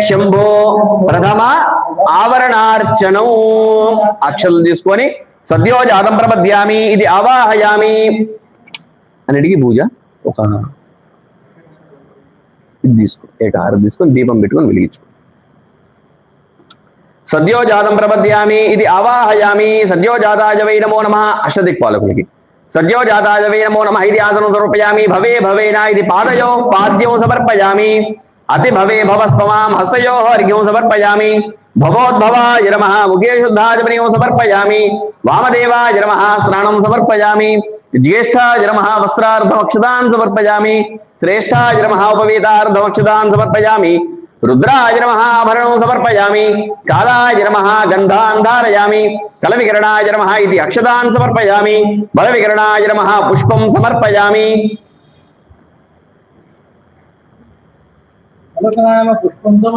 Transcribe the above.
శంభో ప్రథమ ఆవరణార్చనం అక్షలు తీసుకొని సద్యోజాతం ప్రపద్యామి ఇది ఆవాహయామి అన్నిటికీ పూజ ఒక ఇది తీసుకో ఏకహారం తీసుకొని దీపం పెట్టుకొని వెలిగించుకో సద్యోజాతం ప్రపద్యామి ఇది ఆవాహయామి సద్యోజాతాయ వై నమో నమః అష్టదిక్పాలకులకి సద్యోజాతాయ వై నమో నమః ఇది ఆసనం సమర్పయామి భవే భవేన ఇది పాదయో పాద్యం సమర్పయామి అతి భవే భవస్పమాం హస్తయో అర్ఘ్యం సమర్పయామి భవోద్భవాయ నమః ముఖే శుద్ధాజపనియం సమర్పయామి వామదేవాయ నమః స్నానం సమర్పయామి జ్యేష్ఠాయ నమః వస్త్రార్ధమక్షతాన్ సమర్పయామి శ్రేష్ఠాయ నమః ఉపవీతార్ధమక్షతాన్ సమర్పయామి రుద్రాయ నమః ఆభరణం సమర్పయామి కాలాయ నమః గంధాన్ ధారయామి కలవికరణాయ నమః ఇది అక్షతాన్ సమర్పయామి బలవికరణాయ నమః పుష్పం సమర్పయామి పుష్పంతో